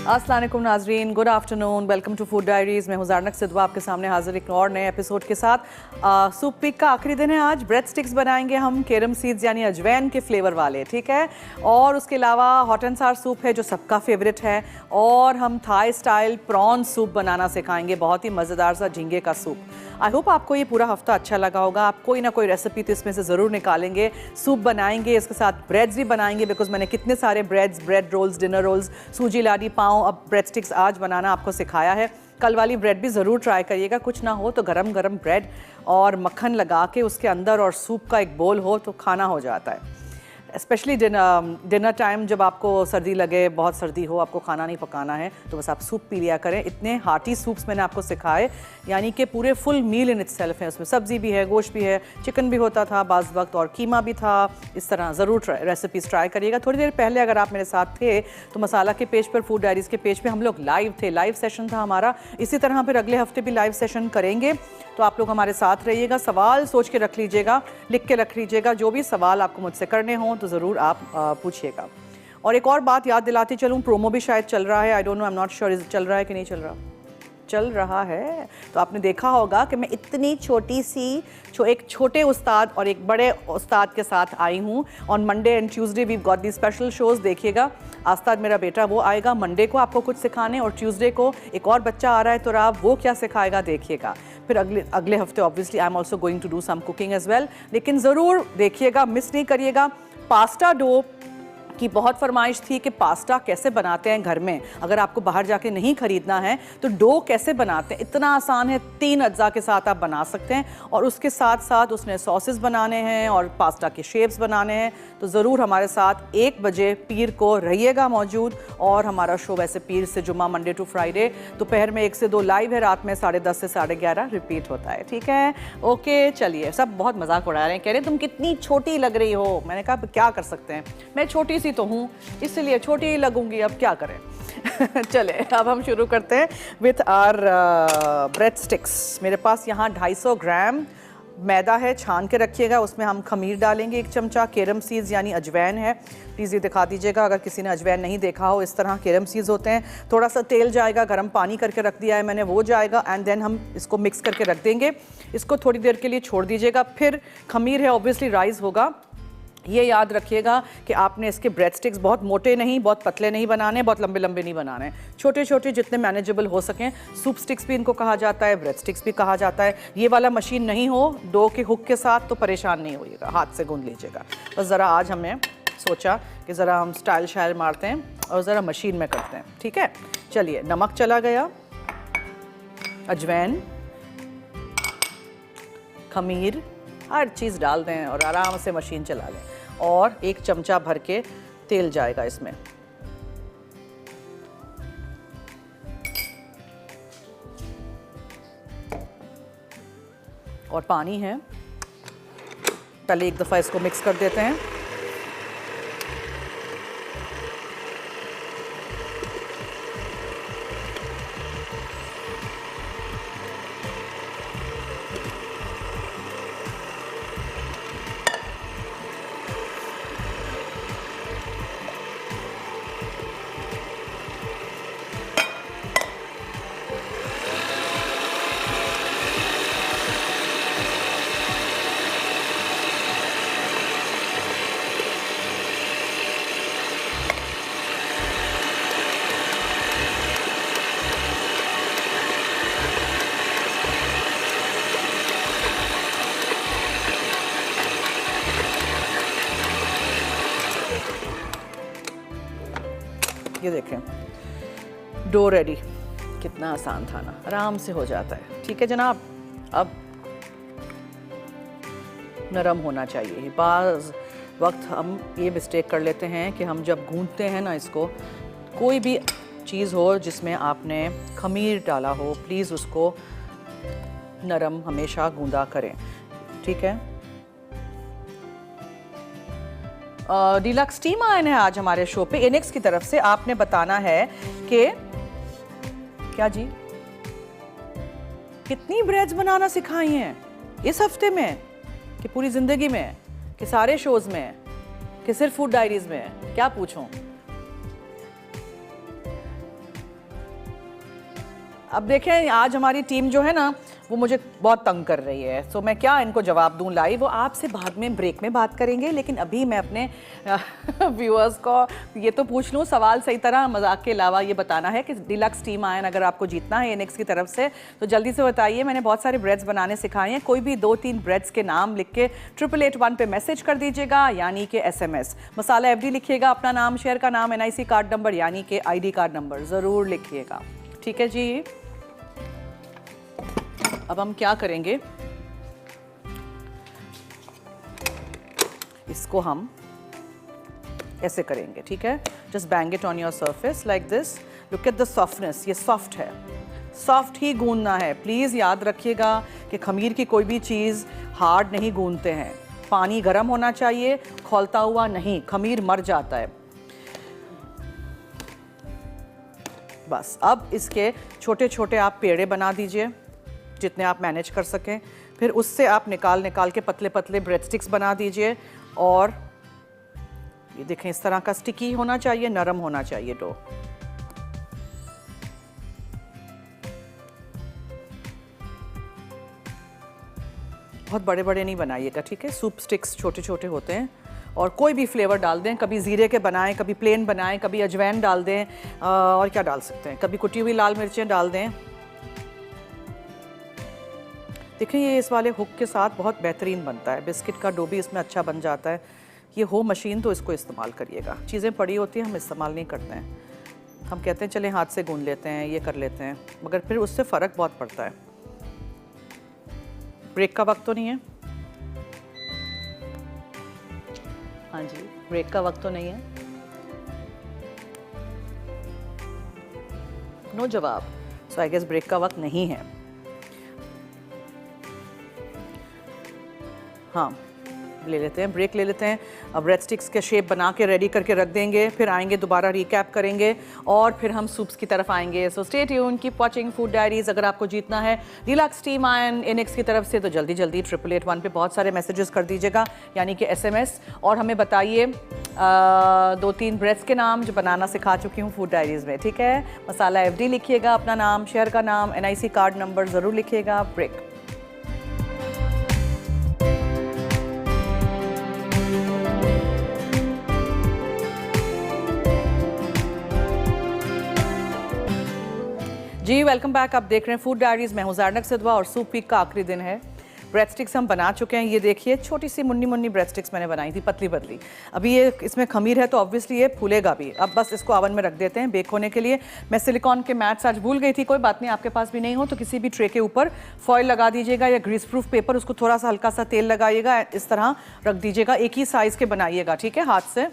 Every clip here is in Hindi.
अस्सलाम वालेकुम नाजरीन, good afternoon, welcome to food diaries. मैं हूं ज़ारनक सिद्वा आपके सामने हाजिर एक और नए एपिसोड के साथ। सूप वीक का आखिरी दिन है आज। ब्रेड स्टिक्स बनाएंगे हम केरम सीड्स यानी अजवैन के फ्लेवर वाले, ठीक है। और उसके अलावा हॉट एंड सार सूप है जो सबका फेवरेट है, और हम थाई स्टाइल प्रॉन सूप बनाना सिखाएंगे, बहुत ही मज़ेदार सा झींगे का सूप। आई होप आपको ये पूरा हफ्ता अच्छा लगा होगा। आप कोई ना कोई रेसिपी तो इसमें से ज़रूर निकालेंगे, सूप बनाएंगे, इसके साथ ब्रेड्स भी बनाएंगे, बिकॉज मैंने कितने सारे ब्रेड रोल्स, डिनर रोल्स, सूजी लाडी पाव, अब ब्रेड स्टिक्स आज बनाना आपको सिखाया है। कल वाली ब्रेड भी ज़रूर ट्राई करिएगा। कुछ ना हो तो गरम गरम ब्रेड और मक्खन लगा के उसके अंदर और सूप का एक बोल हो तो खाना हो जाता है। स्पेशली डिनर टाइम जब आपको सर्दी लगे, बहुत सर्दी हो, आपको खाना नहीं पकाना है, तो बस आप सूप पी लिया करें। इतने हार्टी सूप्स मैंने आपको सिखाए, यानी कि पूरे फुल मील इन इटसेल्फ है। उसमें सब्ज़ी भी है, गोश्त भी है, चिकन भी होता था बाज़ वक्त, और कीमा भी था। इस तरह ज़रूर रेसिपीज़ ट्राई करिएगा। थोड़ी देर पहले अगर आप मेरे साथ थे तो मसाला के पेज पर, फूड डायरीज़ के पेज पर हम लोग लाइव थे, लाइव सेशन था हमारा। इसी तरह फिर अगले हफ्ते भी लाइव सेशन करेंगे, तो आप लोग हमारे साथ रहिएगा। सवाल सोच के रख लीजिएगा, लिख के रख लीजिएगा, जो भी सवाल आपको मुझसे करने हों तो ज़रूर आप पूछिएगा। और एक और बात याद दिलाती चलूँ, प्रोमो भी शायद चल रहा है, I don't know, I am not sure चल रहा है कि नहीं चल रहा। चल रहा है तो आपने देखा होगा कि मैं इतनी छोटी सी एक छोटे उस्ताद और एक बड़े उस्ताद के साथ आई हूँ। On Monday and Tuesday we got the special shows. देखिएगा, आस्ताद मेरा बेटा वो आएगा मंडे को आपको कुछ सिखाने, और ट्यूसडे को एक और बच्चा आ रहा है, तो आप वो क्या सिखाएगा देखिएगा। फिर अगले हफ्ते obviously I am also going to do some cooking as well. लेकिन ज़रूर देखिएगा, मिस नहीं करिएगा। पास्ता डो की बहुत फरमाइश थी कि पास्ता कैसे बनाते हैं घर में, अगर आपको बाहर जाके नहीं ख़रीदना है तो डो कैसे बनाते हैं। इतना आसान है, 3 अज्जा के साथ आप बना सकते हैं, और उसके साथ साथ उसने सॉसेस बनाने हैं और पास्ता के शेप्स बनाने हैं। तो ज़रूर हमारे साथ 1 बजे पीर को रहिएगा मौजूद। और हमारा शो वैसे पीर से जुम्मा, मंडे टू फ्राइडे, दोपहर में 1 से 2 लाइव है, रात में 10:30 से 11:30 रिपीट होता है, ठीक है। ओके, चलिए। सब बहुत मजाक उड़ा रहे हैं, कह रहे हैं तुम कितनी छोटी लग रही हो। मैंने कहा क्या कर सकते हैं, मैं छोटी तो हूँ, इसलिए छोटी ही लगूंगी, अब क्या करें। चले, अब हम शुरू करते हैं विथ आर ब्रेड स्टिक्स। मेरे पास यहाँ 250 ग्राम मैदा है, छान के रखिएगा। उसमें हम खमीर डालेंगे 1 चमचा, केरम सीड्स यानी अजवैन है। प्लीज़ ये दिखा दीजिएगा अगर किसी ने अजवैन नहीं देखा हो। इस तरह केरम सीड्स होते हैं। थोड़ा सा तेल जाएगा, गर्म पानी करके रख दिया है मैंने, वो जाएगा, एंड देन हम इसको मिक्स करके रख देंगे। इसको थोड़ी देर के लिए छोड़ दीजिएगा। फिर खमीर है, ऑब्वियसली राइस होगा। ये याद रखिएगा कि आपने इसके ब्रेड स्टिक्स बहुत मोटे नहीं, बहुत पतले नहीं बनाने, बहुत लंबे लंबे नहीं बनाने, छोटे छोटे जितने मैनेजेबल हो सकें। सूप स्टिक्स भी इनको कहा जाता है, ब्रेड स्टिक्स भी कहा जाता है। ये वाला मशीन नहीं हो डो के हुक के साथ तो परेशान नहीं होइएगा, हाथ से गूंद लीजिएगा। बस ज़रा आज हमने सोचा कि ज़रा हम स्टाइल शाइल मारते हैं और ज़रा मशीन में करते हैं, ठीक है। चलिए, नमक चला गया, अजवैन, खमीर, हर चीज़ डाल दें और आराम से मशीन चला लें। और 1 चमचा भर के तेल जाएगा इसमें। और पानी है, पहले एक दफ़ा इसको मिक्स कर देते हैं। ये देखें, डो रेडी। कितना आसान था ना, आराम से हो जाता है, ठीक है जनाब। अब नरम होना चाहिए। बाज़ वक्त हम ये मिस्टेक कर लेते हैं कि हम जब गूंदते हैं ना इसको, कोई भी चीज़ हो जिसमें आपने खमीर डाला हो, प्लीज़ उसको नरम हमेशा गूंदा करें, ठीक है। डीलक्स टीम आए हैं आज हमारे शो पे इनेक्स की तरफ से। आपने बताना है कि क्या जी, कितनी ब्रेड्स बनाना सिखाई हैं इस हफ्ते में, कि पूरी ज़िंदगी में, कि सारे शोज़ में, कि सिर्फ फूड डायरीज़ में? क्या पूछूं? अब देखें आज हमारी टीम जो है ना वो मुझे बहुत तंग कर रही है, सो मैं क्या इनको जवाब दूं लाइव, वो आपसे बाद में ब्रेक में बात करेंगे। लेकिन अभी मैं अपने व्यूअर्स को ये तो पूछ लूं सवाल सही तरह, मजाक के अलावा ये बताना है कि डिलक्स टीम आयन अगर आपको जीतना है एनेक्स की तरफ से तो जल्दी से बताइए। मैंने बहुत सारे ब्रेड्स बनाने सिखाए हैं, कोई भी 2-3 ब्रेड्स के नाम लिख के 8881 पे मैसेज कर दीजिएगा, यानी कि SMS। मसाला FD लिखिएगा, अपना नाम, शहर का नाम, NIC कार्ड नंबर यानी कि ID कार्ड नंबर ज़रूर लिखिएगा, ठीक है जी। अब हम क्या करेंगे, इसको हम ऐसे करेंगे, ठीक है। Just bang it on your surface like this. Look at the softness, ये सॉफ्ट है, सॉफ्ट ही गूंदना है। प्लीज़ याद रखिएगा कि खमीर की कोई भी चीज़ हार्ड नहीं गूंदते हैं। पानी गर्म होना चाहिए, खौलता हुआ नहीं, खमीर मर जाता है। बस अब इसके छोटे छोटे आप पेड़े बना दीजिए जितने आप मैनेज कर सकें। फिर उससे आप निकाल के पतले पतले ब्रेड स्टिक्स बना दीजिए। और ये देखें इस तरह का स्टिकी होना चाहिए, नरम होना चाहिए डो। बहुत बड़े बड़े नहीं बनाइएगा, ठीक है। सूप स्टिक्स छोटे छोटे होते हैं। और कोई भी फ्लेवर डाल दें, कभी ज़ीरे के बनाएं, कभी प्लेन बनाएं, कभी अजवाइन डाल दें, और क्या डाल सकते हैं, कभी कुटी हुई लाल मिर्चें डाल दें। देखिए ये इस वाले हुक के साथ बहुत बेहतरीन बनता है, बिस्किट का डो भी इसमें अच्छा बन जाता है। ये हो मशीन तो इसको इस्तेमाल करिएगा, चीज़ें पड़ी होती हैं हम इस्तेमाल नहीं करते हैं। हम कहते हैं चलें हाथ से गूंद लेते हैं, ये कर लेते हैं, मगर फिर उससे फ़र्क बहुत पड़ता है। ब्रेक का वक्त तो नहीं है? हाँ जी, ब्रेक का वक्त तो नहीं है? नो जवाब। सो आई गेस ब्रेक का वक्त नहीं है। हाँ, ले लेते हैं, ब्रेक ले लेते हैं। अब ब्रेड स्टिक्स के शेप बना के रेडी करके रख देंगे, फिर आएंगे दोबारा रिकैप करेंगे और फिर हम सूप्स की तरफ आएंगे। So stay tuned, keep watching food diaries. अगर आपको जीतना है डिलक्स टीम आयन एनेक्स की तरफ से तो जल्दी जल्दी 8881 पे बहुत सारे मैसेजेस कर दीजिएगा, यानी कि SMS। और हमें बताइए 2-3 ब्रेड्स के नाम जो बनाना सिखा चुकी हूँ फूड डायरीज में, ठीक है। मसाला FD लिखिएगा, अपना नाम, शहर का नाम, NIC कार्ड नंबर ज़रूर लिखिएगा। ब्रेक। जी वेलकम बैक। आप देख रहे हैं फूड डायरीज, मैं हूं ज़ारनक सिद्वा और सूप वीक का आखिरी दिन है। ब्रेड स्टिक्स हम बना चुके हैं, ये देखिए छोटी सी मुन्नी मुन्नी ब्रेड स्टिक्स मैंने बनाई थी, पतली पतली। अभी ये इसमें खमीर है तो ऑब्वियसली ये फूलेगा भी। अब बस इसको ओवन में रख देते हैं बेक होने के लिए। मैं सिलिकॉन के मैट्स आज भूल गई थी, कोई बात नहीं, आपके पास भी नहीं हो तो किसी भी ट्रे के ऊपर फॉइल लगा दीजिएगा या ग्रीस प्रूफ पेपर, उसको थोड़ा सा हल्का सा तेल लगाइएगा, इस तरह रख दीजिएगा। एक ही साइज़ के बनाइएगा, ठीक है, हाथ से।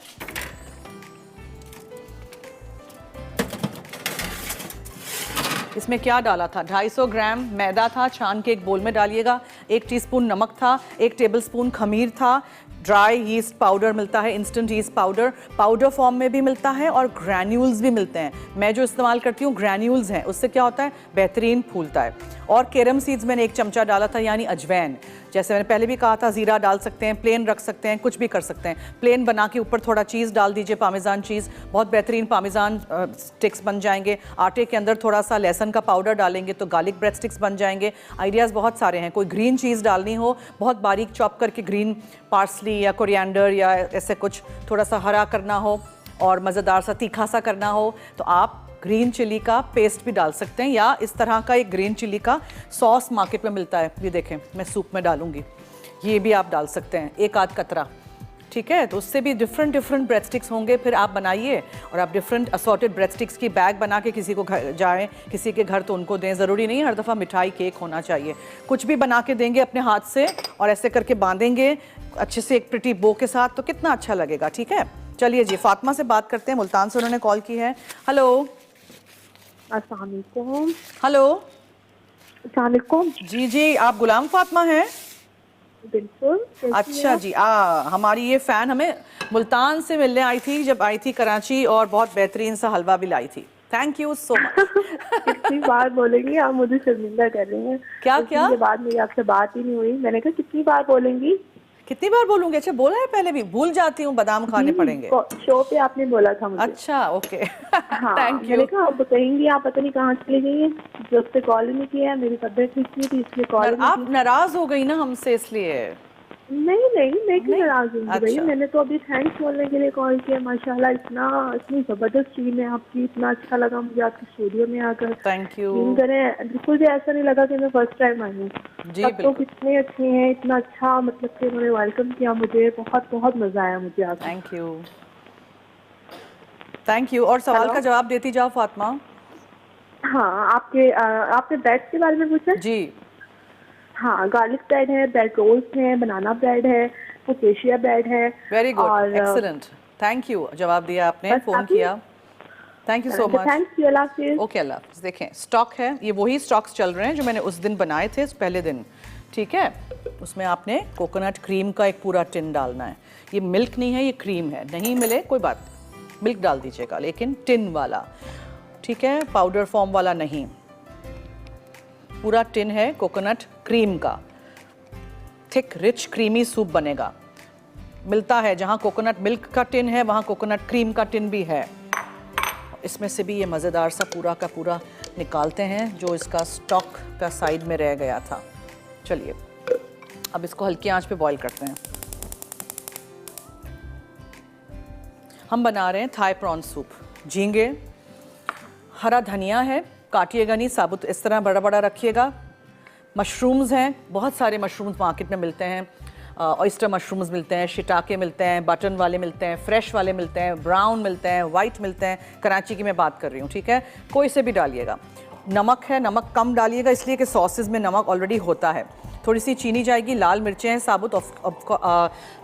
इसमें क्या डाला था, 250 ग्राम मैदा था, छान के एक बोल में डालिएगा। 1 टीस्पून नमक था, 1 टेबलस्पून खमीर था। ड्राई यीस्ट पाउडर मिलता है, instant yeast powder, powder form में भी मिलता है और ग्रैन्यूल्स भी मिलते हैं। मैं जो इस्तेमाल करती हूँ ग्रैन्यूल्स हैं, उससे क्या होता है, बेहतरीन फूलता है। और केरम सीड्स मैंने 1 चमचा डाला था, यानी अजवैन। जैसे मैंने पहले भी कहा था, ज़ीरा डाल सकते हैं, प्लेन रख सकते हैं, कुछ भी कर सकते हैं। प्लेन बना के ऊपर थोड़ा चीज़ डाल दीजिए, पामेजान चीज़, बहुत बेहतरीन पामेजान स्टिक्स बन जाएंगे। आटे के अंदर थोड़ा सा लहसुन का पाउडर डालेंगे तो गार्लिक ब्रेड स्टिक्स बन जाएंगे। आइडियाज़ बहुत सारे हैं। कोई ग्रीन चीज़ डालनी हो, बहुत बारीक चॉप करके ग्रीन पार्सली या कोरिएंडर या ऐसे कुछ थोड़ा सा हरा करना हो और मज़ेदार सा तीखा सा करना हो तो आप ग्रीन चिली का पेस्ट भी डाल सकते हैं, या इस तरह का एक ग्रीन चिली का सॉस मार्केट में मिलता है, ये देखें मैं सूप में डालूंगी, ये भी आप डाल सकते हैं, 1 आध कतरा, ठीक है। तो उससे भी डिफरेंट ब्रेड स्टिक्स होंगे। फिर आप बनाइए और आप डिफरेंट असॉर्टेड ब्रेड स्टिक्स की बैग बना के किसी को जाएं, किसी के घर तो उनको दें। ज़रूरी नहीं हर दफ़ा मिठाई केक होना चाहिए, कुछ भी बना के देंगे अपने हाथ से और ऐसे करके बांधेंगे अच्छे से एक प्रिटी बो के साथ, तो कितना अच्छा लगेगा, ठीक है। चलिए जी, फातिमा से बात करते हैं, मुल्तान से उन्होंने कॉल की है। हेलो। अस्सलाम वालेकुम। हेलो। अस्सलाम वालेकुम। जी जी, आप गुलाम फातिमा हैं? बिल्कुल। अच्छा जी, हमारी ये फ़ैन हमें मुल्तान से मिलने आई थी जब आई थी कराची, और बहुत बेहतरीन सा हलवा भी लाई थी। Thank you so much. कितनी बार बोलेंगी आप, मुझे शर्मिंदा कर रही हैं। क्या क्या? बाद मेरी आपसे बात ही नहीं हुई। मैंने कहा कितनी बार बोलेंगी। कितनी बार बोलूंगी? अच्छा बोला है पहले भी, भूल जाती हूँ, बादाम खाने पड़ेंगे। शो पे आपने बोला था मुझे। अच्छा ओके हाँ थैंक यू। मैंने कहा अब कहेंगी आप पता नहीं कहाँ चली गई हैं, जब से कॉल ही नहीं किया है, मेरी तबीयत ठीक नहीं थी इसलिए कॉल नहीं आप नाराज हो गई ना हमसे इसलिए? की। नहीं मैं क्यों नहीं? नाराज हूँ भाई, अच्छा। मैंने तो अभी थैंक्स बोलने के लिए कॉल किया। माशाल्लाह इतनी जबरदस्त टीम है आपकी, इतना अच्छा लगा मुझे आपके स्टूडियो में आकर। Thank you. टीम करें बिल्कुल भी ऐसा नहीं लगा कि मैं फर्स्ट टाइम आई हूँ। जी सब तो बिल्कुल। कितने अच्छे हैं, इतना अच्छा मतलब कि उन्होंने वेलकम किया मुझे, बहुत बहुत मजा आया मुझे आकर। Thank you thank you. और सवाल हेलो? का जवाब देती जाओ फातिमा। हाँ आपने ब्रेड के बारे में पूछा? जी हाँ गार्लिक ब्रेड है, ब्रेड रोल्स है, बनाना ब्रेड है, फोकेशिया ब्रेड है। वेरी गुड और एक्सीलेंट, थैंक यू, जवाब दिया आपने, बस फ़ोन काफी। किया, thank you so much. Thanks you, अल्लाह हाफिज़। ओके अल्लाह हाफ़िज़। देखें स्टॉक है, ये वही स्टॉक्स चल रहे हैं जो मैंने उस दिन बनाए थे, पहले दिन, ठीक है। उसमें आपने कोकोनट क्रीम का एक पूरा टिन डालना है। ये मिल्क नहीं है, ये क्रीम है, नहीं मिले कोई बात, मिल्क डाल दीजिएगा लेकिन टिन वाला, ठीक है, पाउडर फॉर्म वाला नहीं। पूरा टिन है कोकोनट क्रीम का, थिक रिच क्रीमी सूप बनेगा। मिलता है जहाँ कोकोनट मिल्क का टिन है वहाँ कोकोनट क्रीम का टिन भी है। इसमें से भी ये मज़ेदार सा पूरा का पूरा निकालते हैं जो इसका स्टॉक का साइड में रह गया था। चलिए अब इसको हल्की आंच पे बॉईल करते हैं। हम बना रहे हैं थाई प्रॉन सूप। झींगे, हरा धनिया है, काटिएगा नहीं, साबुत इस तरह बड़ा बड़ा रखिएगा। मशरूम्स हैं, बहुत सारे मशरूम्स मार्केट में मिलते हैं, ऑयस्टर मशरूम्स मिलते हैं, शिटाके मिलते हैं, बटन वाले मिलते हैं, फ्रेश वाले मिलते हैं, ब्राउन मिलते हैं, वाइट मिलते हैं, कराची की मैं बात कर रही हूँ, ठीक है। कोई से भी डालिएगा। नमक है, नमक कम डालिएगा इसलिए कि सॉसेज में नमक ऑलरेडी होता है। थोड़ी सी चीनी जाएगी, लाल मिर्चें हैं साबुत।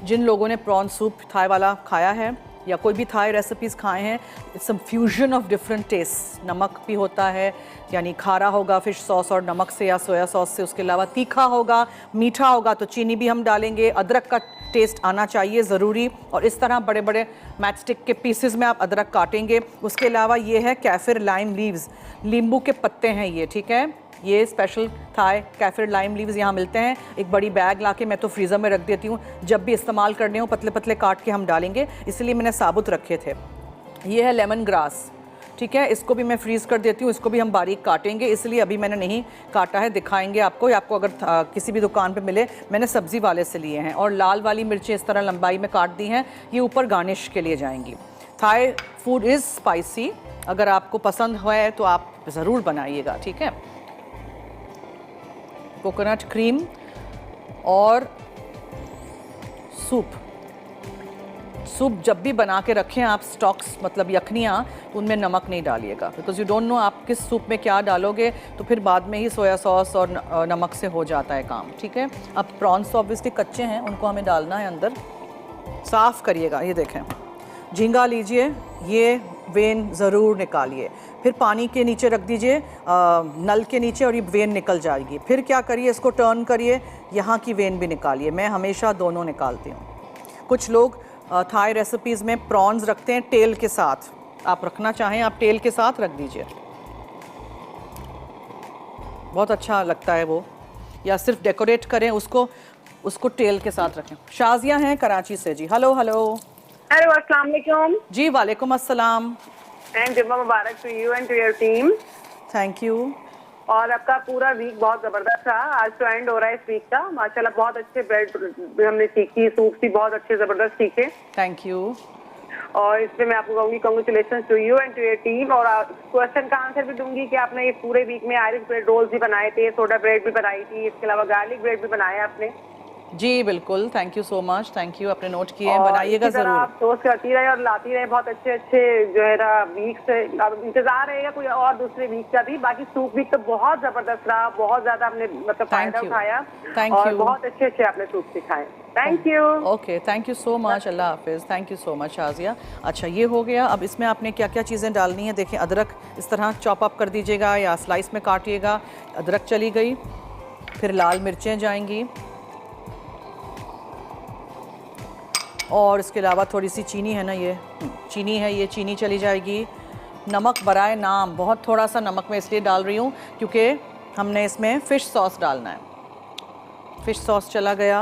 जिन लोगों ने प्रॉन सूप थाई वाला खाया है या कोई भी थाई रेसिपीज़ खाए हैं, it's some fusion of different taste. नमक भी होता है, यानी खारा होगा फिश सॉस और नमक से या सोया सॉस से, उसके अलावा तीखा होगा, मीठा होगा तो चीनी भी हम डालेंगे। अदरक का टेस्ट आना चाहिए ज़रूरी, और इस तरह बड़े बड़े मैचस्टिक के पीसेस में आप अदरक काटेंगे। उसके अलावा ये है कैफिर लाइम लीव्स, नींबू के पत्ते हैं ये, ठीक है। ये special Thai kefir lime leaves यहाँ मिलते हैं। एक बड़ी बैग लाके मैं तो फ्रीज़र में रख देती हूँ, जब भी इस्तेमाल करने हो पतले पतले काट के हम डालेंगे, इसलिए मैंने साबुत रखे थे। ये है लेमन ग्रास, ठीक है, इसको भी मैं फ्रीज़ कर देती हूँ, इसको भी हम बारीक काटेंगे, इसलिए अभी मैंने नहीं काटा है, दिखाएंगे आपको, या आपको अगर किसी भी दुकान पे मिले, मैंने सब्ज़ी वाले से लिए हैं। और लाल वाली मिर्चें इस तरह लंबाई में काट दी हैं, ये ऊपर गार्निश के लिए जाएंगी। थाई फूड इज़ स्पाइसी, अगर आपको पसंद है तो आप ज़रूर बनाइएगा, ठीक है। कोकोनट क्रीम और सूप जब भी बना के रखें आप, स्टॉक्स मतलब यखनियाँ, तो उनमें नमक नहीं डालिएगा, बिकॉज यू डोंट नो आप किस सूप में क्या डालोगे, तो फिर बाद में ही सोया सॉस और नमक से हो जाता है काम, ठीक है। अब प्रॉन्स तो ऑब्वियसली कच्चे हैं, उनको हमें डालना है अंदर। साफ़ करिएगा, ये देखें, झींगा लीजिए, ये वेन ज़रूर निकालिए, फिर पानी के नीचे रख दीजिए, नल के नीचे, और ये वेन निकल जाएगी। फिर क्या करिए, इसको टर्न करिए, यहाँ की वेन भी निकालिए। मैं हमेशा दोनों निकालती हूँ। कुछ लोग थाई रेसिपीज़ में प्रॉन्स रखते हैं टेल के साथ, आप रखना चाहें आप टेल के साथ रख दीजिए, बहुत अच्छा लगता है वो, या सिर्फ डेकोरेट करें उसको टेल के साथ रखें। शाजिया हैं कराची से जी, हेलो हेलो। हेलो अस्सलाम वालेकुम। जी वालेकुम अस्सलाम। एंड जुम्मा मुबारक to you and to your team. Thank you. और आपका पूरा वीक बहुत जबरदस्त रहा, आज तो एंड हो रहा है इस वीक का। माशाल्लाह बहुत अच्छे ब्रेड हमने सीखी, सूप भी बहुत अच्छे जबरदस्त सीखे। Thank you. और इसमें मैं आपको कहूँगी congratulation to you and to your team. और क्वेश्चन का आंसर भी दूंगी कि आपने ये पूरे वीक में आयरिश ब्रेड रोल्स भी बनाए थे, सोडा ब्रेड भी बनाई थी, इसके अलावा गार्लिक ब्रेड भी बनाया आपने। जी बिल्कुल, thank you so much, thank you, अपने नोट किए हैं, बनाइएगा ज़रूर। आप सोच करती रहे और लाती रहे बहुत अच्छे अच्छे जो है ना वीक से। अब इंतजार रहेगा कोई और दूसरे वीक का भी। बाकी सूप वीक तो बहुत जबरदस्त रहा, बहुत ज्यादा आपने मतलब फायदा उठाया, और बहुत अच्छे अच्छे आपने सूप सिखाए। Thank you. Okay, thank you so much, अल्लाह हाफिज़, thank you so much Shazia. अच्छा ये हो गया, अब इसमें आपने क्या क्या चीज़ें डालनी है, देखें अदरक इस तरह चॉप अप कर दीजिएगा या स्लाइस में काटिएगा। अदरक चली गई, फिर लाल मिर्चें जाएंगी, और इसके अलावा थोड़ी सी चीनी है ना, ये चीनी है, ये चीनी चली जाएगी। नमक बराए नाम, बहुत थोड़ा सा नमक मैं इसलिए डाल रही हूँ क्योंकि हमने इसमें फ़िश सॉस डालना है। फ़िश सॉस चला गया,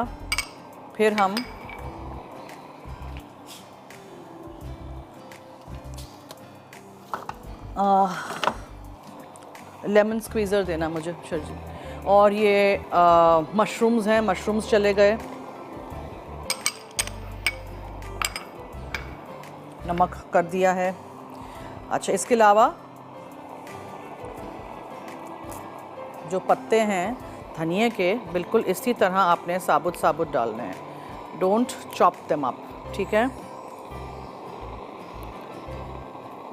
फिर हम लेमन स्क्वीज़र देना मुझे शर जी। और ये मशरूम्स हैं, मशरूम्स चले गए, नमक कर दिया है। अच्छा, इसके अलावा जो पत्ते हैं धनिए के, बिल्कुल इसी तरह आपने साबुत साबुत डालने हैं, डोंट चॉप देम अप, ठीक है,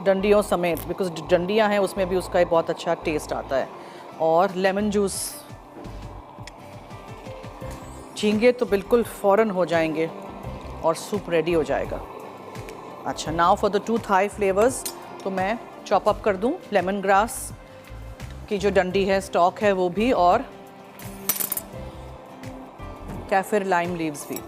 डंडियों समेत, बिकॉज डंडियां हैं उसमें भी उसका एक बहुत अच्छा टेस्ट आता है। और लेमन जूस, झींगे तो बिल्कुल फ़ौरन हो जाएंगे और सूप रेडी हो जाएगा। अच्छा, now for the 2 Thai flavours, तो मैं चॉप अप कर दूं लेमन ग्रास की जो डंडी है, स्टॉक है वो भी, और कैफिर लाइम लीव्स भी।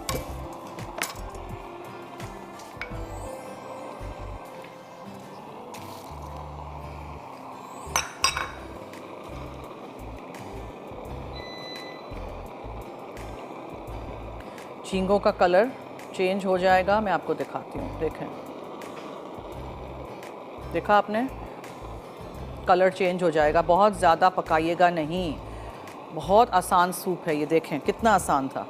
झींगों का कलर चेंज हो जाएगा, मैं आपको दिखाती हूँ, देखें, देखा आपने, कलर चेंज हो जाएगा। बहुत ज़्यादा पकाइएगा नहीं, बहुत आसान सूप है ये, देखें कितना आसान था।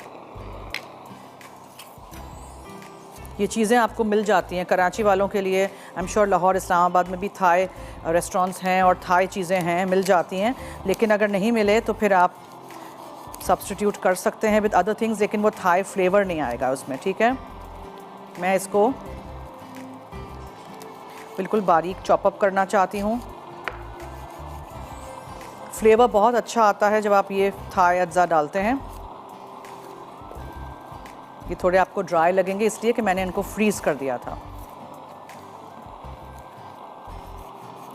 ये चीज़ें आपको मिल जाती हैं कराची वालों के लिए, I am sure Lahore Islamabad में भी थाई रेस्टोरेंट्स हैं और थाई चीज़ें हैं, मिल जाती हैं, लेकिन अगर नहीं मिले तो फिर आप सब्स्टिट्यूट कर सकते हैं विद अदर थिंग्स, लेकिन वो थाई फ्लेवर नहीं आएगा उसमें, ठीक है। मैं इसको बिल्कुल बारीक चॉप अप करना चाहती हूँ। फ्लेवर बहुत अच्छा आता है जब आप ये थाई अज्जा डालते हैं। ये थोड़े आपको ड्राई लगेंगे इसलिए कि मैंने इनको फ्रीज़ कर दिया था।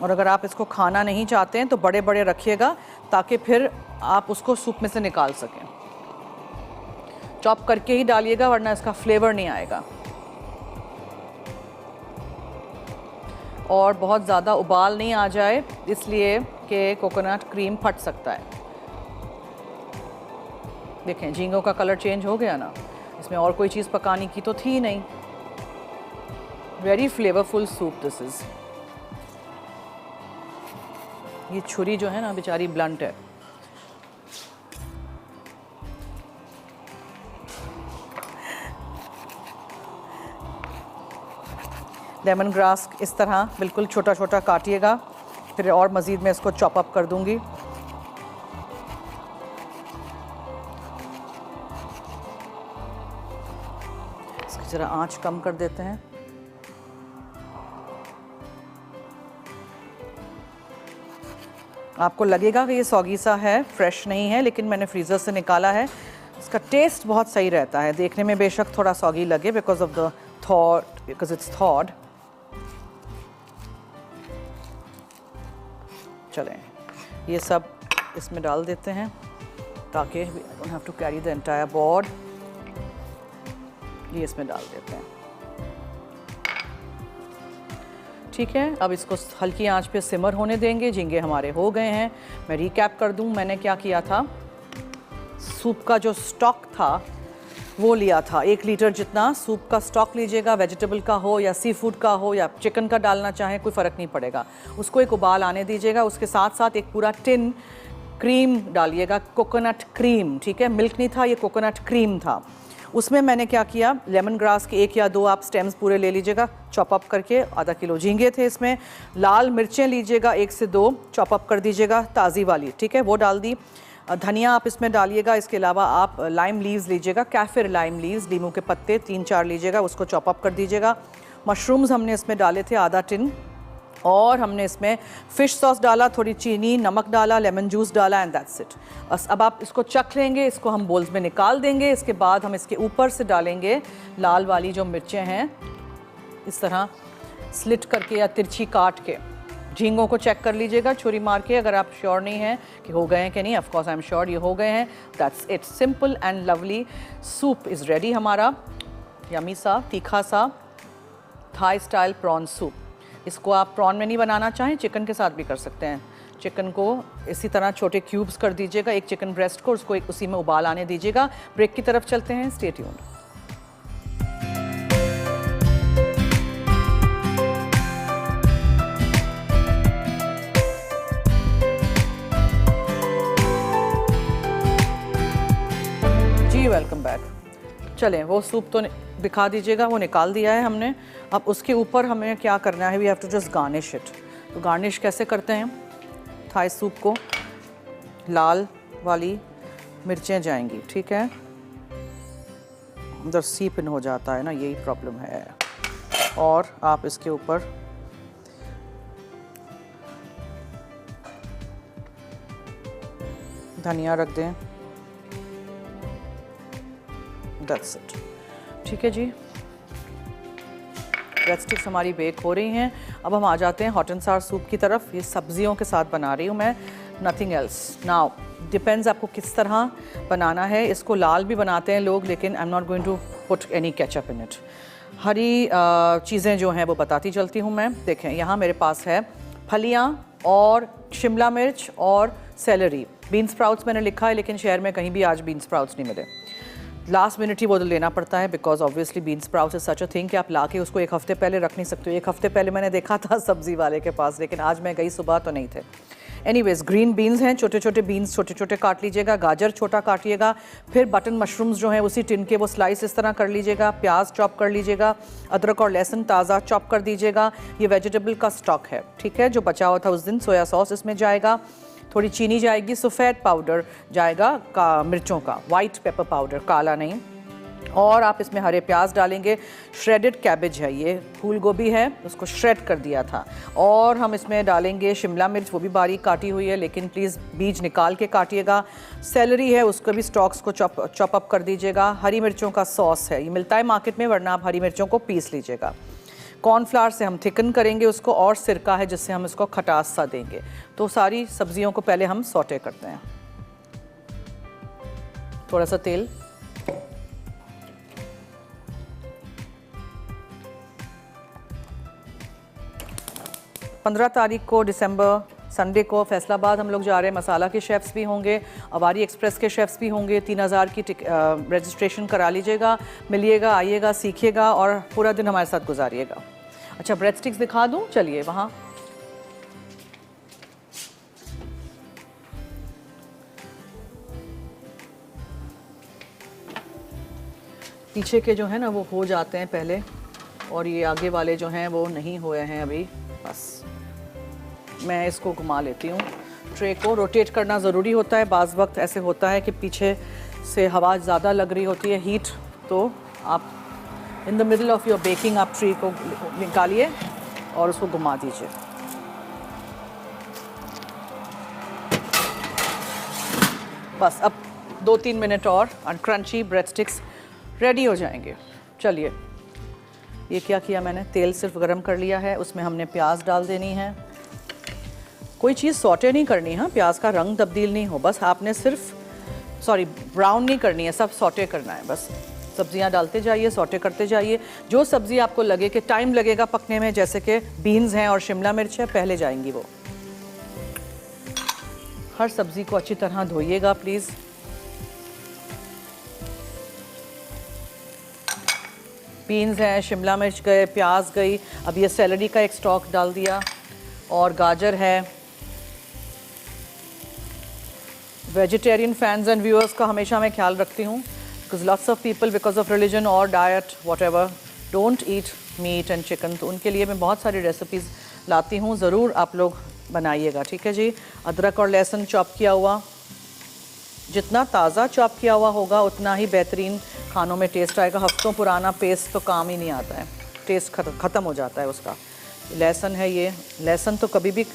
और अगर आप इसको खाना नहीं चाहते हैं तो बड़े बड़े रखिएगा ताकि फिर आप उसको सूप में से निकाल सकें। चॉप करके ही डालिएगा वरना इसका फ्लेवर नहीं आएगा। और बहुत ज़्यादा उबाल नहीं आ जाए इसलिए कि कोकोनट क्रीम फट सकता है। देखें झींगों का कलर चेंज हो गया ना, इसमें और कोई चीज़ पकाने की तो थी नहीं। Very flavourful soup this is. ये छुरी जो है ना बेचारी ब्लंट है। लेमन ग्रास इस तरह बिल्कुल छोटा छोटा काटिएगा, फिर और मज़ीद मैं इसको चॉप अप कर दूंगी। इसकी ज़रा आंच कम कर देते हैं। आपको लगेगा कि ये सौगी सा है, फ्रेश नहीं है, लेकिन मैंने फ्रीज़र से निकाला है। इसका टेस्ट बहुत सही रहता है, देखने में बेशक थोड़ा सौगी लगे बिकॉज ऑफ द थॉड, बिकॉज इट्स थॉड। चलें ये सब इसमें डाल देते हैं ताकि I don't have to carry the entire board. ये इसमें डाल देते हैं, ठीक है। अब इसको हल्की आंच पे सिमर होने देंगे। झींगे हमारे हो गए हैं। मैं रिकैप कर दूं, मैंने क्या किया था, सूप का जो स्टॉक था वो लिया था 1 लीटर जितना सूप का स्टॉक लीजिएगा, वेजिटेबल का हो या सी फूड का हो या चिकन का डालना चाहें कोई फ़र्क नहीं पड़ेगा। उसको एक उबाल आने दीजिएगा। उसके साथ साथ एक पूरा टिन क्रीम डालिएगा, कोकोनट क्रीम, ठीक है, मिल्क नहीं था, ये कोकोनट क्रीम था। उसमें मैंने क्या किया, लेमन ग्रास के 1 या 2 आप स्टेम्स पूरे ले लीजिएगा चॉप अप करके। आधा किलो झींगे थे इसमें। लाल मिर्चें लीजिएगा 1 से 2 चॉप अप कर दीजिएगा, ताज़ी वाली, ठीक है, वो डाल दी। धनिया आप इसमें डालिएगा। इसके अलावा आप लाइम लीव्स लीजिएगा, कैफिर लाइम लीव्स, नींबू के पत्ते 3-4 लीजिएगा, उसको चॉप अप कर दीजिएगा। मशरूम्स हमने इसमें डाले थे आधा टिन, और हमने इसमें फ़िश सॉस डाला, थोड़ी चीनी, नमक डाला, लेमन जूस डाला, एंड दैट्स इट। अब आप इसको चख लेंगे, इसको हम बोल्स में निकाल देंगे। इसके बाद हम इसके ऊपर से डालेंगे लाल वाली जो मिर्चें हैं, इस तरह स्लिट करके या तिरछी काट के। झींगों को चेक कर लीजिएगा छुरी मार के, अगर आप श्योर नहीं हैं कि हो गए हैं कि नहीं। Of course I am sure ये हो गए हैं। That's it, simple and lovely soup is ready हमारा। यमी सा तीखा सा थाई स्टाइल प्रॉन सूप। इसको आप प्रॉन में नहीं बनाना चाहें, चिकन के साथ भी कर सकते हैं। चिकन को इसी तरह छोटे क्यूब्स कर दीजिएगा, एक चिकन ब्रेस्ट को, उसको एक उसी में उबाल आने दीजिएगा। ब्रेक की तरफ चलते हैं, स्टे ट्यून्ड। Welcome back. चलें, वो सूप तो दिखा दीजिएगा, वो निकाल दिया है हमने। अब उसके ऊपर हमें क्या करना है, we have to just garnish it. तो गार्निश कैसे करते हैं, थाई सूप को लाल वाली मिर्चें जाएंगी, ठीक है, उधर सीप इन हो जाता है ना, यही प्रॉब्लम है। और आप इसके ऊपर धनिया रख दें, दैट्स इट, ठीक है जी। ब्रेड स्टिक्स हमारी बेक हो रही हैं। अब हम आ जाते हैं हॉट एंड सावर सूप की तरफ। ये सब्जियों के साथ बना रही हूँ मैं, नथिंग एल्स। नाउ डिपेंड्स आपको किस तरह बनाना है। इसको लाल भी बनाते हैं लोग, लेकिन I am not going to put any ketchup in it. हरी चीज़ें जो हैं वो बताती चलती हूँ मैं। देखें, यहाँ मेरे पास है फलियाँ और शिमला मिर्च और सेलरी। बीन स्प्राउट्स मैंने लिखा है, लेकिन शहर में कहीं भी आज बीन स्प्राउट्स नहीं मिले। लास्ट मिनट ही वो तो लेना पड़ता है, because obviously bean sprouts is such a thing कि आप लाके उसको एक हफ्ते पहले रख नहीं सकते हो। एक हफ्ते पहले मैंने देखा था सब्जी वाले के पास, लेकिन आज मैं गई सुबह तो नहीं थे। एनीवेज, ग्रीन बीन्स हैं, छोटे छोटे बीन्स छोटे छोटे काट लीजिएगा। गाजर छोटा काटिएगा। फिर बटन मशरूम्स जो हैं उसी टिन के वो स्लाइस इस तरह कर लीजिएगा। प्याज चॉप कर लीजिएगा। अदरक और लहसुन ताज़ा चॉप कर दीजिएगा। ये वेजिटेबल का स्टॉक है, ठीक है, जो बचा हुआ था उस दिन। सोया सॉस इसमें जाएगा, थोड़ी चीनी जाएगी, सफ़ेद पाउडर जाएगा का मिर्चों का, वाइट पेपर पाउडर, काला नहीं। और आप इसमें हरे प्याज डालेंगे। श्रेडेड कैबेज है, ये फूल गोभी है, उसको श्रेड कर दिया था। और हम इसमें डालेंगे शिमला मिर्च, वो भी बारीक काटी हुई है, लेकिन प्लीज़ बीज निकाल के काटिएगा। सेलरी है, उसको भी स्टॉक्स को चॉप अप कर दीजिएगा। हरी मिर्चों का सॉस है, ये मिलता है मार्केट में, वरना आप हरी मिर्चों को पीस लीजिएगा। कॉर्नफ्लावर से हम थिकन करेंगे उसको, और सिरका है जिससे हम इसको खटास सा देंगे। तो सारी सब्जियों को पहले हम सौटे करते हैं। थोड़ा सा तेल, पंद्रह तारीख को दिसंबर, संडे को फैसलाबाद हम लोग जा रहे हैं। मसाला के शेफ़्स भी होंगे, अवारी एक्सप्रेस के शेफ़्स भी होंगे। 3000 की रजिस्ट्रेशन करा लीजिएगा, मिलिएगा, आइएगा, सीखिएगा और पूरा दिन हमारे साथ गुजारिएगा। अच्छा, ब्रेड स्टिक्स दिखा दूँ, चलिए वहाँ। पीछे के जो है ना वो हो जाते हैं पहले, और ये आगे वाले जो हैं वो नहीं हुए हैं अभी। बस मैं इसको घुमा लेती हूँ। ट्रे को रोटेट करना ज़रूरी होता है। बाज़ वक्त ऐसे होता है कि पीछे से हवा ज़्यादा लग रही होती है, हीट, तो आप in the middle of your baking आप ट्रे को निकालिए और उसको घुमा दीजिए। बस अब 2-3 मिनट और क्रंची ब्रेड स्टिक्स रेडी हो जाएंगे। चलिए, ये क्या किया मैंने, तेल सिर्फ गरम कर लिया है, उसमें हमने प्याज डाल देनी है। कोई चीज़ सौटे नहीं करनी, हाँ, प्याज का रंग तब्दील नहीं हो, बस आपने सिर्फ ब्राउन नहीं करनी है, सब सौटे करना है। बस सब्जियां डालते जाइए, सौटे करते जाइए। जो सब्ज़ी आपको लगे कि टाइम लगेगा पकने में, जैसे कि बीन्स हैं और शिमला मिर्च है, पहले जाएंगी वो। हर सब्ज़ी को अच्छी तरह धोइएगा प्लीज़। बीन्स हैं, शिमला मिर्च गए, प्याज गई, अब ये सेलरी का एक स्टॉक डाल दिया, और गाजर है। वेजिटेरियन फैंस एंड व्यूअर्स का हमेशा मैं ख्याल रखती हूँ, because lots of people because of religion और diet whatever don't eat meat and chicken, तो उनके लिए मैं बहुत सारी रेसिपीज़ लाती हूँ, ज़रूर आप लोग बनाइएगा, ठीक है जी। अदरक और लहसुन चॉप किया हुआ, जितना ताज़ा चॉप किया हुआ होगा उतना ही बेहतरीन खानों में टेस्ट आएगा। हफ्तों पुराना पेस्ट तो काम ही नहीं आता है, टेस्ट ख़त्म हो जाता है उसका। लहसुन है, ये लहसुन तो कभी भी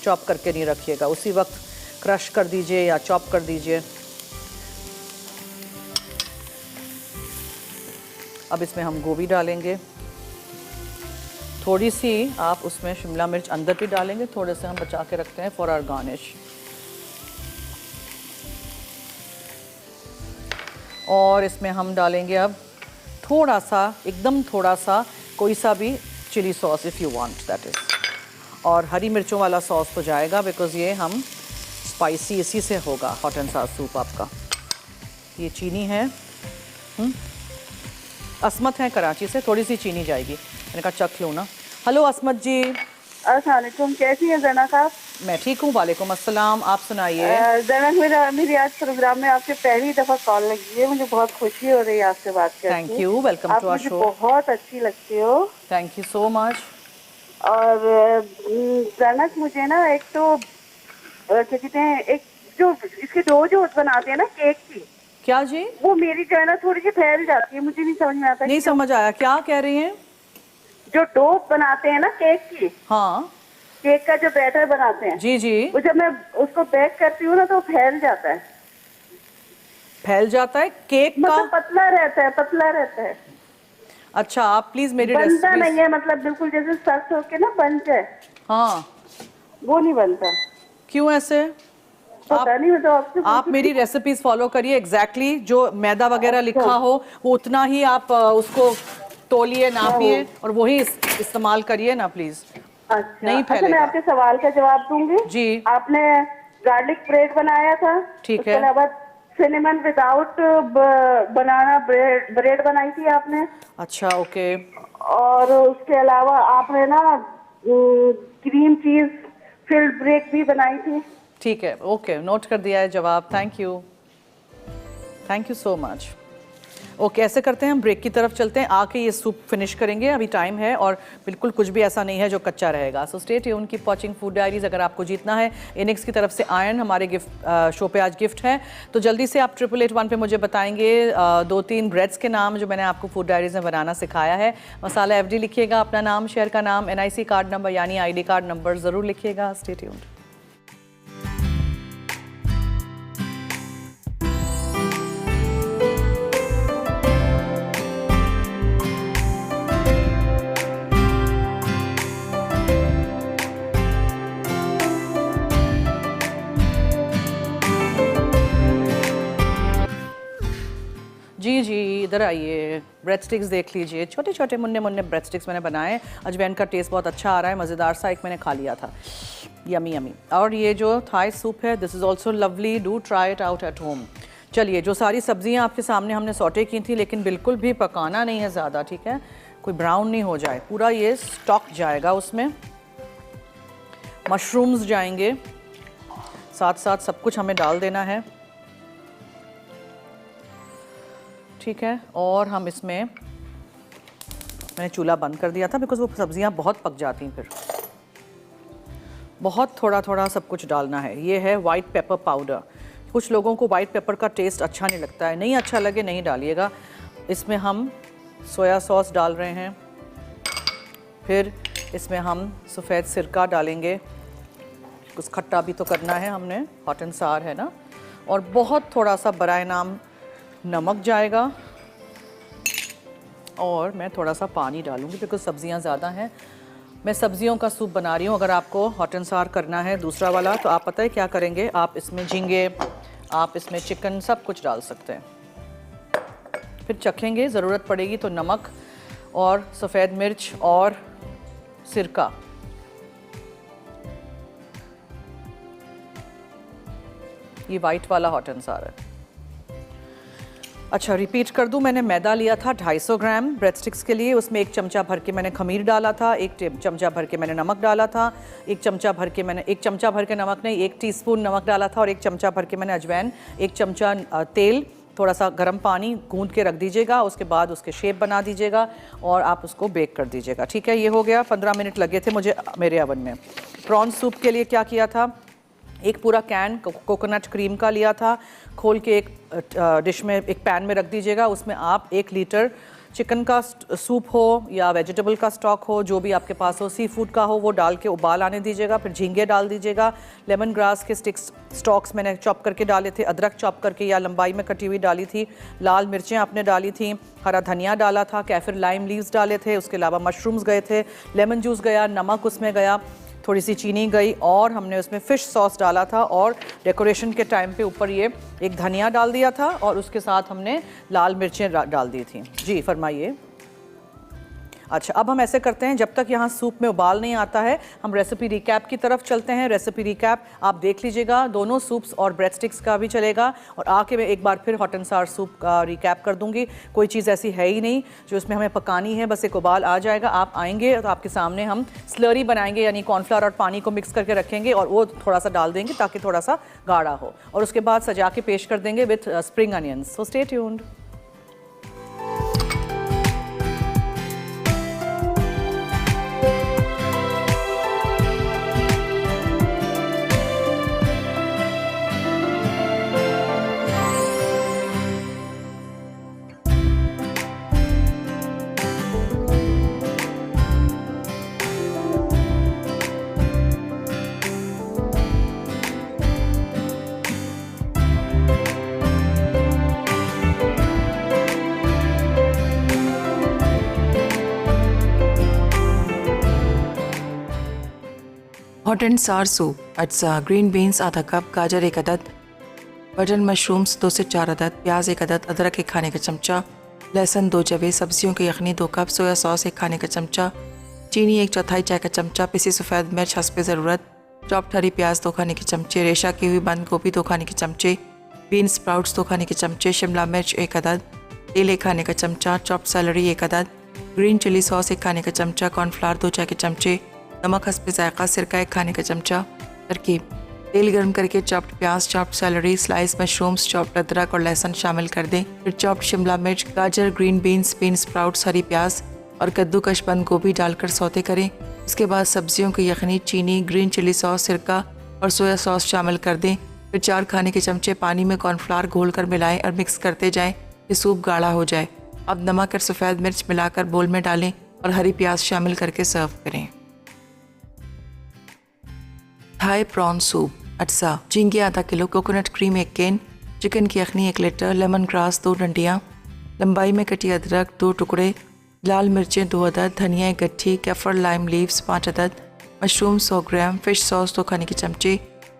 चॉप करके नहीं रखिएगा, उसी वक्त क्रश कर दीजिए या चॉप कर दीजिए। अब इसमें हम गोभी डालेंगे, थोड़ी सी आप उसमें शिमला मिर्च अंदर भी डालेंगे, थोड़े से हम बचा के रखते हैं फॉर आवर गार्निश। और इसमें हम डालेंगे अब थोड़ा सा, एकदम थोड़ा सा, कोई सा भी chilli sauce if you want that is. और हरी मिर्चों वाला सॉस तो जाएगा, बिकॉज़ ये हम स्पाइसी इसी से होगा हॉट एंड सावर सूप आपका। ये चीनी है, असमत है कराची से, थोड़ी सी चीनी जाएगी। मैंने कहा चख लूँ ना। हेलो असमत जी। अस्सलाम वालेकुम, कैसी हैं ज़ैनब साहब? मैं ठीक हूँ, वालेकुम अस्सलाम, आप सुनाइए। जनक, मेरी आज प्रोग्राम में आपसे पहली दफा कॉल लगी है, मुझे बहुत खुशी हो रही है आपसे बात करके। Thank you, welcome to our show. बहुत अच्छी लगती हो। Thank you so much. और जनक, मुझे ना एक तो क्या कहते हैं, एक जो इसके डो जो बनाते हैं ना केक की, क्या जी? वो मेरी जो है ना थोड़ी सी फैल जाती है, मुझे नहीं समझ में आता। नहीं समझ आया, क्या कह रही हैं? जो डो बनाते हैं ना केक की, हाँ, केक का जो बैटर बनाते हैं, जी जी, वो जब मैं उसको बेक करती हूँ ना तो फैल जाता है। फैल जाता है केक का? मतलब पतला रहता है, पतला रहता है। अच्छा, आप प्लीज मेरी बनता रेसिपी। नहीं है, मतलब बिल्कुल जैसे सख्त होके ना बन जाए, हाँ, वो नहीं बनता। क्यों ऐसे? पता नहीं, मतलब आपसे आप मेरी रेसिपीज फॉलो करिए, एग्जैक्टली जो मैदा वगैरह लिखा हो वो उतना ही आप उसको तोलिए, नापिए और वही इस्तेमाल करिए ना प्लीज। अच्छा, नहीं अच्छा, मैं फैलेगा। आपके सवाल का जवाब दूंगी जी। आपने गार्लिक ब्रेड बनाया था, ठीक उसके है। अलावा सिनेमन विदाउट बनाना ब्रेड बनाई थी आपने। अच्छा, ओके। और उसके अलावा आपने ना क्रीम चीज फिल्ड ब्रेड भी बनाई थी। ठीक है, ओके, नोट कर दिया है जवाब। Thank you, thank you so much. Okay, ऐसे करते हैं, हम ब्रेक की तरफ चलते हैं, आके ये सूप फिनिश करेंगे, अभी टाइम है और बिल्कुल कुछ भी ऐसा नहीं है जो कच्चा रहेगा। So stay tuned, keep watching food diaries. अगर आपको जीतना है इनिक्स की तरफ से आयरन, हमारे गिफ्ट शो पे आज गिफ्ट है, तो जल्दी से आप 8881 पे मुझे बताएंगे 2-3 ब्रेड्स के नाम जो मैंने आपको फूड डायरीज में बनाना सिखाया है। मसाला FD लिखिएगा, अपना नाम, शहर का नाम, NIC कार्ड नंबर यानी ID कार्ड नंबर ज़रूर लिखिएगा। Stay tuned. जी जी, इधर आइए, ब्रेड स्टिक्स देख लीजिए, छोटे छोटे मुन्ने मुन्ने ब्रेड स्टिक्स मैंने बनाए। अजवैन का टेस्ट बहुत अच्छा आ रहा है, मज़ेदार सा एक मैंने खा लिया था, यमी यमी। और ये जो थाई सूप है, this is also lovely, do try it out at home. चलिए, जो सारी सब्जियां आपके सामने हमने सौटे की थी, लेकिन बिल्कुल भी पकाना नहीं है ज़्यादा, ठीक है, कोई ब्राउन नहीं हो जाए, पूरा ये स्टॉक जाएगा उसमें, मशरूम्स जाएंगे, साथ साथ सब कुछ हमें डाल देना है, ठीक है। और हम इसमें, मैंने चूल्हा बंद कर दिया था बिकॉज वो सब्जियां बहुत पक जाती हैं, फिर बहुत थोड़ा थोड़ा सब कुछ डालना है। ये है वाइट पेपर पाउडर, कुछ लोगों को वाइट पेपर का टेस्ट अच्छा नहीं लगता है, नहीं अच्छा लगे नहीं डालिएगा। इसमें हम सोया सॉस डाल रहे हैं, फिर इसमें हम सफ़ेद सिरका डालेंगे, कुछ खट्टा भी तो करना है हमने, हॉट एंड सार है ना, और बहुत थोड़ा सा बराए नाम नमक जाएगा, और मैं थोड़ा सा पानी डालूंगी बिकॉज सब्जियां ज़्यादा हैं। मैं सब्जियों का सूप बना रही हूँ, अगर आपको हॉट एंड सार करना है दूसरा वाला तो आप पता है क्या करेंगे, आप इसमें झींगे, आप इसमें चिकन सब कुछ डाल सकते हैं, फिर चखेंगे, ज़रूरत पड़ेगी तो नमक और सफ़ेद मिर्च और सिरका। ये वाइट वाला हॉट एंड सार है। अच्छा, रिपीट कर दूं, मैंने मैदा लिया था 250 ग्राम ब्रेड स्टिक्स के लिए, उसमें 1 चमचा भर के मैंने खमीर डाला था, 1 चमचा भर के मैंने नमक डाला था, 1 चमचा भर के मैंने 1 चमचा भर के नमक नहीं 1 टीस्पून नमक डाला था, और 1 चमचा भर के मैंने अजवैन, 1 चमचा तेल, थोड़ा सा गर्म पानी गूंद के रख दीजिएगा, उसके बाद उसके शेप बना दीजिएगा और आप उसको बेक कर दीजिएगा, ठीक है। ये हो गया, 15 मिनट लगे थे मुझे मेरे ओवन में। प्रॉन सूप के लिए क्या किया था, एक पूरा कैन कोकोनट क्रीम का लिया था, खोल के एक डिश में, एक पैन में रख दीजिएगा, उसमें आप 1 लीटर चिकन का सूप हो या वेजिटेबल का स्टॉक हो, जो भी आपके पास हो, सी फूड का हो, वो डाल के उबाल आने दीजिएगा, फिर झींगे डाल दीजिएगा, लेमन ग्रास के स्टॉक्स मैंने चॉप करके डाले थे, अदरक चॉप करके या लंबाई में कटी हुई डाली थी, लाल मिर्चें आपने डाली थी, हरा धनिया डाला था, कैफिर लाइम लीव्स डाले थे, उसके अलावा मशरूम्स गए थे, लेमन जूस गया, नमक उसमें गया, थोड़ी सी चीनी गई, और हमने उसमें फ़िश सॉस डाला था, और डेकोरेशन के टाइम पे ऊपर ये एक धनिया डाल दिया था, और उसके साथ हमने लाल मिर्चें डाल दी थी। जी फरमाइए। अच्छा, अब हम ऐसे करते हैं, जब तक यहाँ सूप में उबाल नहीं आता है हम रेसिपी रिकैप की तरफ चलते हैं। रेसिपी रिकैप आप देख लीजिएगा, दोनों सूप्स और ब्रेड स्टिक्स का भी चलेगा, और आके मैं एक बार फिर हॉट एंड सावर सूप का रिकैप कर दूंगी। कोई चीज़ ऐसी है ही नहीं जो इसमें हमें पकानी है, बस एक उबाल आ जाएगा, आप आएंगे तो आपके सामने हम स्लरी बनाएंगे, यानी कॉर्नफ्लावर और पानी को मिक्स करके रखेंगे और वो थोड़ा सा डाल देंगे ताकि थोड़ा सा गाढ़ा हो, और उसके बाद सजा के पेश कर देंगे with spring onions. So stay tuned. Hot and सार सूप, अज्जा ग्रीन बीन्स आधा कप, गाजर 1 अदद, बटन मशरूम्स 2 से 4 अदद, प्याज 1 अदद, अदरक 1 खाने का चमचा, लहसुन 2 जवे, सब्जियों की यखनी 2 कप, सोया सॉस 1 खाने का चमचा, चीनी 1/4 चाय का चमचा, पिसी सफ़ेद मिर्च हस्ब ज़रूरत, चॉप्ड हरी प्याज 2 खाने के चमचे, रेशा की हुई बंद गोभी 2 खाने के चमचे, बीन स्प्राउट्स 2 खाने के चमचे, शिमला मिर्च 1 अदद, तेल 1 खाने का चमचा, चॉप्ड सेलरी 1 अदद, ग्रीन चिली सॉस 1 खाने का चमचा, कॉर्नफ्लावर 2 चाय के चमचे, नमक हस्ब जायका, सिरका 1 खाने का चमचा। तरकीब: तेल गर्म करके चॉप्ड प्याज, chopped salary, slice mushrooms, chopped अदरक और लहसुन शामिल कर दें। फिर चॉप्ड शिमला मिर्च, गाजर, ग्रीन बीन्स, बीन स्प्राउट्स, हरी प्याज और कद्दूकश बंद गोभी डालकर सौते करें। उसके बाद सब्जियों की यखनी, चीनी, ग्रीन चिली सॉस, सिरका और सोया सॉस शामिल कर दें। फिर 4 खाने के चमचे पानी में कॉर्नफ्लावर घोल कर मिलाएं और मिक्स करते जाएं कि सूप गाढ़ा हो जाए। अब नमक और सफ़ेद मिर्च मिलाकर बोल में डालें और हरी प्याज शामिल करके सर्व करें। थाई प्रॉन सूप, अज्जा झींगे आधा kilo, coconut cream 1 can, chicken की यखनी 1 लीटर, लेमन ग्रास 2 डंडियाँ, लंबाई में कटी अदरक 2 टुकड़े, लाल मिर्चें 2 अदद, धनिया 1 गट्ठी, केफर लाइम लीव्स 5 अदद, मशरूम 100 ग्राम, फ़िश सॉस 2 खाने के चमचे,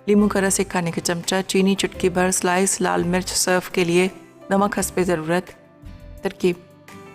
लीमू का रस 1 खाने का चमचा, चीनी चुटकी भर, स्लाइस लाल मिर्च सर्व के लिए, नमक हस्ब ज़रूरत। तरकीब: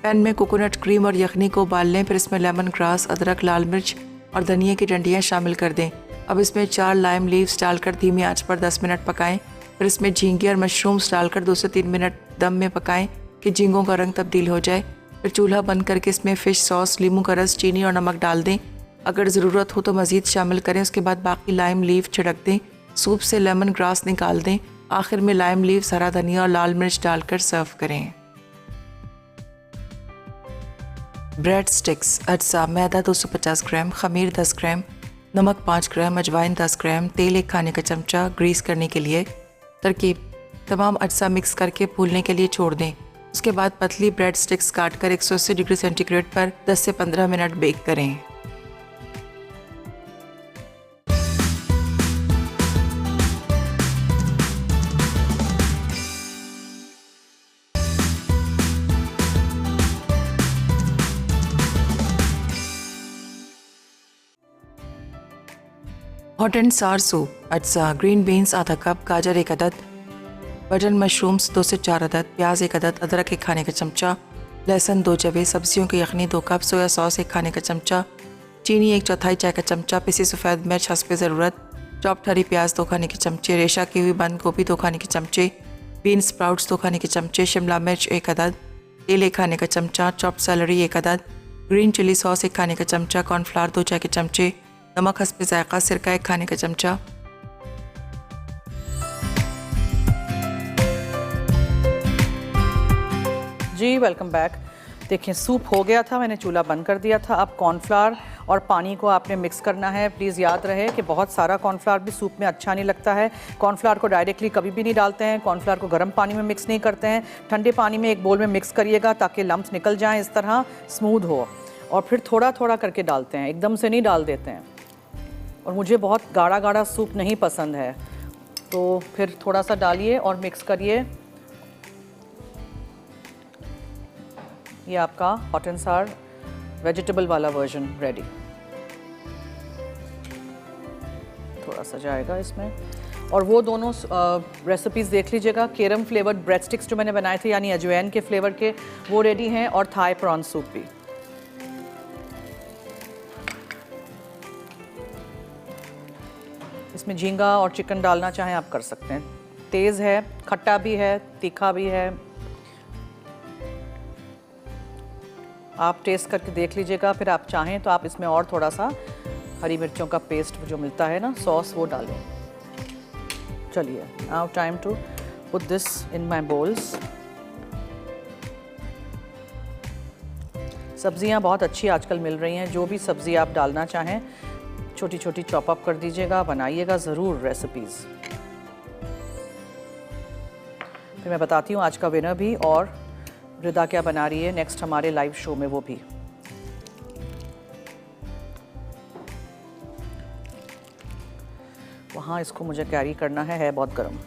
पैन में कोकोनट क्रीम और यखनी को उबाल लें, फिर इसमें लेमन ग्रास, अदरक, लाल मिर्च और धनिया की डंडियाँ शामिल कर दें। अब इसमें 4 लाइम लीव्स डालकर धीमी आंच पर 10 मिनट पकाएं। फिर इसमें झींगे और मशरूम्स डालकर 2 से 3 मिनट दम में पकाएं कि झींगों का रंग तब्दील हो जाए। फिर चूल्हा बंद करके इसमें फ़िश सॉस, लीमू का रस, चीनी और नमक डाल दें। अगर ज़रूरत हो तो मज़ीद शामिल करें। उसके बाद बाकी लाइम लीव छिड़क दें। सूप से लेमन ग्रास निकाल दें। आखिर में लाइम लीव्स, हरा धनिया और लाल मिर्च डालकर सर्व करें। ब्रेड स्टिक्स, अज्जा मैदा 250 ग्राम, खमीर 10 ग्राम, नमक 5 ग्राम, अजवाइन 10 ग्राम, तेल 1 खाने का चमचा ग्रीस करने के लिए। तरकीब: तमाम अज्जा मिक्स करके फूलने के लिए छोड़ दें। उसके बाद पतली ब्रेड स्टिक्स काटकर 180 डिग्री सेंटीग्रेड पर 10 से 15 मिनट बेक करें। हॉट एंड सार सूप, अज्जा ग्रीन बीन्स आधा कप, गाजर 1 अदद, बटन मशरूम्स 2 से 4 अदद, प्याज 1 अदद, अदरक 1 खाने का चमचा, लहसुन 2 जवे, सब्जियों की यखनी 2 कप, सोया सॉस 1 खाने का चमचा, चीनी 1/4 चाय का चमचा, पिसी सफ़ेद मिर्च हस्ब ज़रूरत, चॉप्ड हरी प्याज 2 खाने के चमचे, रेशा की हुई बंद गोभी 2 खाने के चमचे, बीन स्प्राउट्स 2 खाने के चमचे, शिमला मिर्च 1 अदद, तेल 1 खाने का चमचा, चॉप्ड सेलरी 1 अदद, ग्रीन चिली सॉस 1 खाने का चमचा, कॉर्नफ्लावर 2 चाय के चमचे, नमक हस्ब जायका, सिरका 1 खाने का चमचा। जी वेलकम बैक। देखिए सूप हो गया था, मैंने चूल्हा बंद कर दिया था। अब कॉर्नफ्लावर और पानी को आपने मिक्स करना है। प्लीज़ याद रहे कि बहुत सारा कॉर्नफ्लावर भी सूप में अच्छा नहीं लगता है। कॉर्नफ्लावर को डायरेक्टली कभी भी नहीं डालते हैं। कॉर्नफ्लावर को गर्म पानी में मिक्स नहीं करते हैं। ठंडे पानी में एक बोल में मिक्स करिएगा ताकि लम्प्स निकल जाएँ, इस तरह स्मूथ हो, और फिर थोड़ा थोड़ा करके डालते हैं, एकदम से नहीं डाल देते हैं। और मुझे बहुत गाढ़ा गाढ़ा सूप नहीं पसंद है, तो फिर थोड़ा सा डालिए और मिक्स करिए। ये आपका हॉट एंड सार वेजिटेबल वाला वर्जन रेडी। थोड़ा सा जाएगा इसमें। और वो दोनों रेसिपीज़ देख लीजिएगा। केरम फ्लेवर्ड ब्रेड स्टिक्स जो मैंने बनाए थे, यानी अजवैन के फ्लेवर के, वो रेडी हैं, और थाई प्रॉन सूप भी। इसमें झींगा और चिकन डालना चाहें आप कर सकते हैं। तेज़ है, खट्टा भी है, तीखा भी है, आप टेस्ट करके देख लीजिएगा। फिर आप चाहें तो आप इसमें और थोड़ा सा हरी मिर्चों का पेस्ट जो मिलता है ना, सॉस, वो डालें। चलिए, now time to put this in my bowls. सब्जियां बहुत अच्छी आजकल मिल रही हैं, जो भी सब्ज़ी आप डालना चाहें छोटी छोटी चॉप अप कर दीजिएगा, बनाइएगा ज़रूर रेसिपीज़। फिर मैं बताती हूँ आज का विनर भी और रिदा क्या बना रही है नेक्स्ट हमारे लाइव शो में, वो भी। वहाँ इसको मुझे कैरी करना है बहुत गर्म।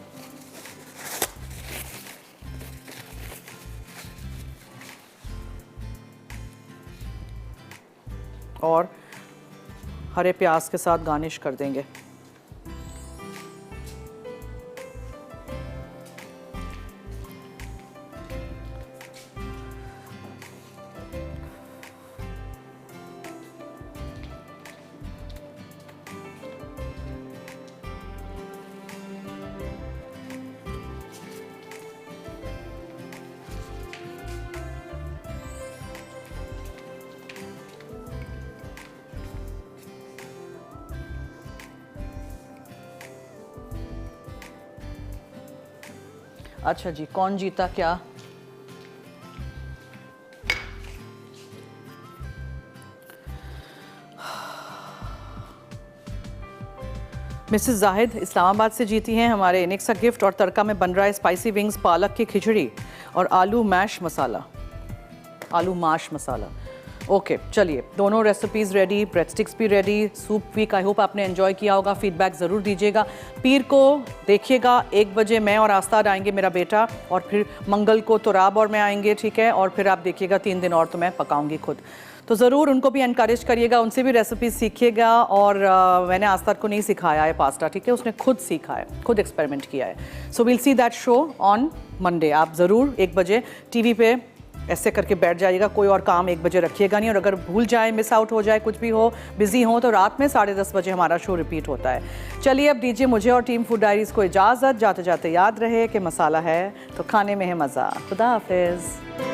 और हरे प्याज के साथ गार्निश कर देंगे। अच्छा जी, कौन जीता क्या? मिसेस जाहिद इस्लामाबाद से जीती हैं हमारे इनिक्स का गिफ्ट। और तड़का में बन रहा है स्पाइसी विंग्स, पालक की खिचड़ी और आलू मैश मसाला, आलू माश मसाला। ओके, चलिए, दोनों रेसिपीज़ रेडी, ब्रेड स्टिक्स भी ready, soup week I hope आपने एंजॉय किया होगा। फीडबैक ज़रूर दीजिएगा। पीर को देखिएगा 1 बजे मैं और आस्ताद आएंगे, मेरा बेटा, और फिर मंगल को तुराब और मैं आएंगे, ठीक है। और फिर आप देखिएगा 3 दिन और तो मैं पकाऊंगी खुद, तो ज़रूर उनको भी एनकरेज करिएगा, उनसे भी रेसिपीज सीखिएगा। और मैंने आस्ताद को नहीं सिखाया है पास्ता, ठीक है, उसने खुद सीखा है, खुद एक्सपेरिमेंट किया है। So will see that show on Monday. आप ज़रूर 1 बजे टीवी पे ऐसे करके बैठ जाइएगा, कोई और काम 1 बजे रखिएगा नहीं। और अगर भूल जाए, मिस आउट हो जाए, कुछ भी हो, बिजी हो, तो रात में 10:30 बजे हमारा शो रिपीट होता है। चलिए, अब दीजिए मुझे और टीम फूड डायरीज़ को इजाज़त। जाते जाते याद रहे कि मसाला है तो खाने में है मज़ा। खुदा हाफिज़।